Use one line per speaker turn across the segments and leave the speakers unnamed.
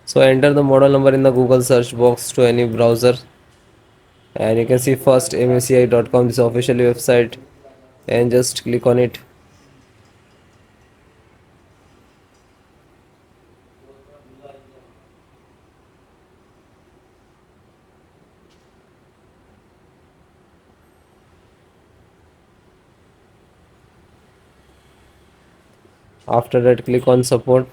So enter the model number in the Google search box to any browser, and you can see first msi.com, this official website, and just click on it. After that, click on support.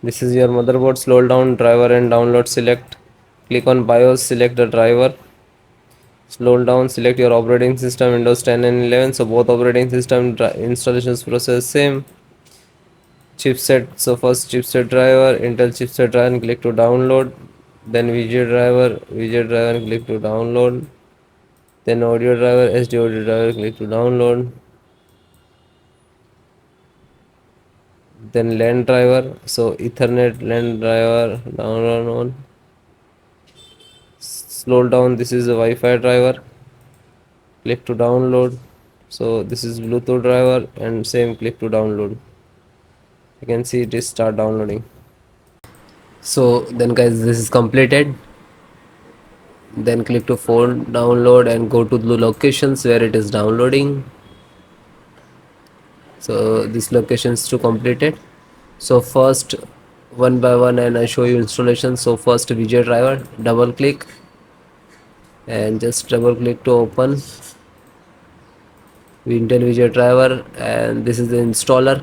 This is your motherboard. Scroll down, driver and download, select. Click on BIOS, select the driver. Scroll down, select your operating system, Windows 10 and 11. So both operating system installations process same. Chipset, so first chipset driver, Intel chipset driver, and click to download. Then VJ driver and click to download. Then audio driver, SD audio driver, click to download. Then LAN driver, so Ethernet LAN driver, download on. Scroll down, this is a Wi-Fi driver, click to download. So this is Bluetooth driver and same, click to download. You can see it is start downloading. So then guys, this is completed. Then click to phone download and go to the locations where it is downloading. So this location is to completed. So first, one by one, and I show you installation. So first VJ driver, double click and just double click to open Intel VJ driver, and this is the installer.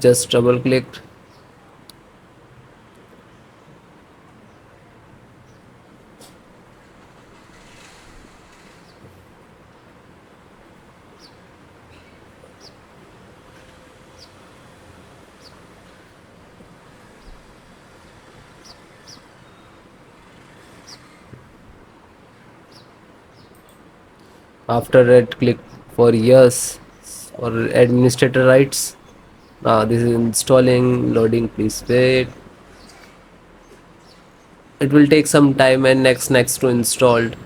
Just double click. After that, click for yes or administrator rights. Now this is installing, loading, please wait. It will take some time, and next to installed,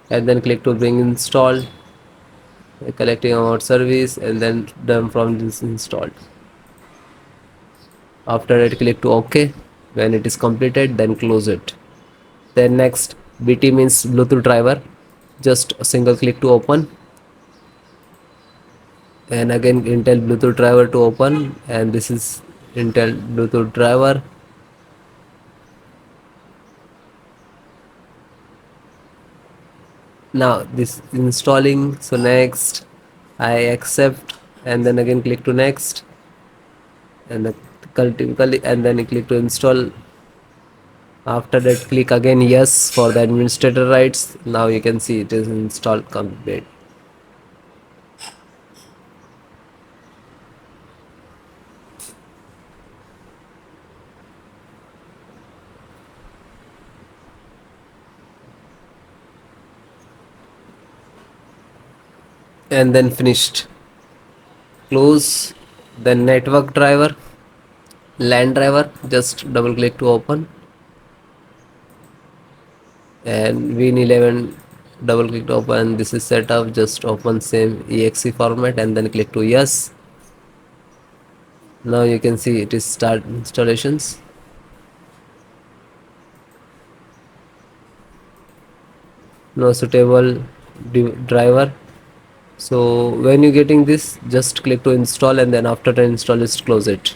and then click to bring installed, collecting amount service, and then done from this installed. After that, click to OK. When it is completed, then close it. Then next, BT means Bluetooth driver, just a single click to open, and again Intel Bluetooth driver to open, and this is Intel Bluetooth driver. Now this installing, so next I accept, and then again click to next, and then typically, and then click to install. After that, click again yes for the administrator rights. Now you can see it is installed complete. And then finished. Close. Then network driver, LAN driver, just double click to open, and Win11, double click to open. This is set up, just open same exe format and then click to yes. Now you can see it is start installations. No suitable driver. So when you getting this, just click to install, and then after the install, just close it.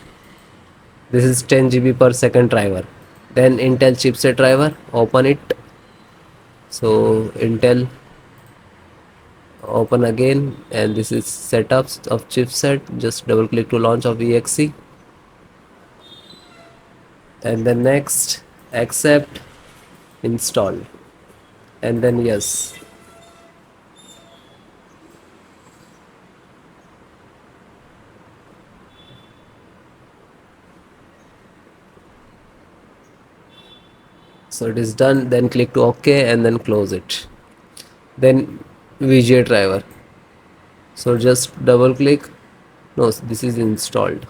This is 10 GB per second driver. Then Intel chipset driver, open it. So Intel, open again, and this is setups of chipset. Just double click to launch of exe, and then next, accept, install, and then yes. So it is done. Then click to OK and then close it. Then VGA driver, so just double click. No, this is installed.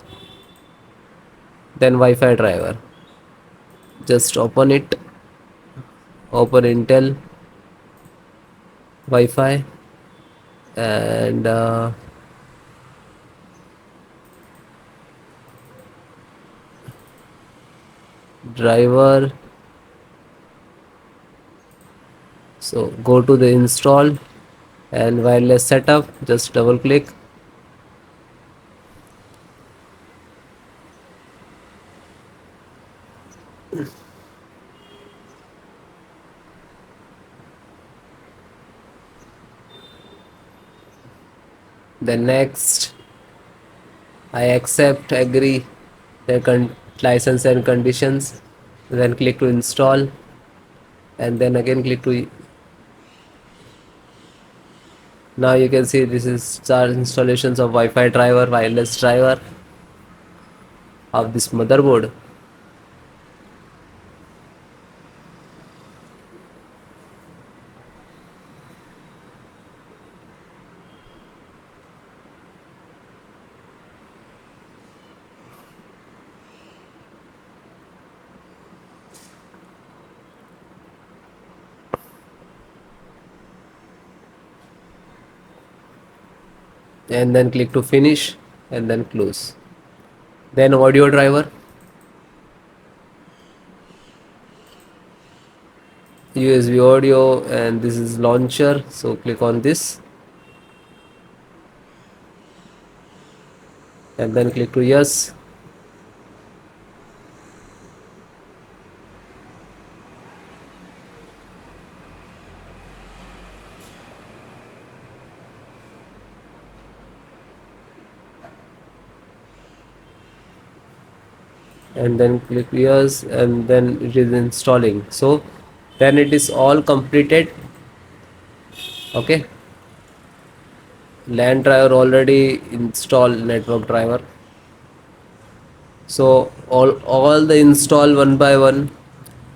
Then Wi-Fi driver, just open it, open Intel Wi-Fi, and driver. So go to the install and wireless setup, just double click. Then next, I accept, agree the license and conditions. Then click to install, and then again click to. Now you can see this is our installations of Wi-Fi driver, wireless driver of this motherboard. And then click to finish and then close. Then audio driver, USB audio, and this is launcher, so click on this and then click to yes. And then click yes, and then it is installing. So then it is all completed. Okay, LAN driver already installed, network driver. So all the install one by one,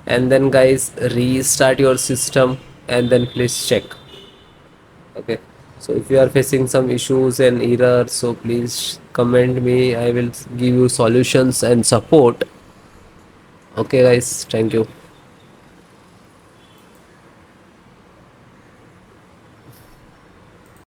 and then guys restart your system and then please check. Okay, so if you are facing some issues and errors, so please comment me, I will give you solutions and support. Okay guys, thank you.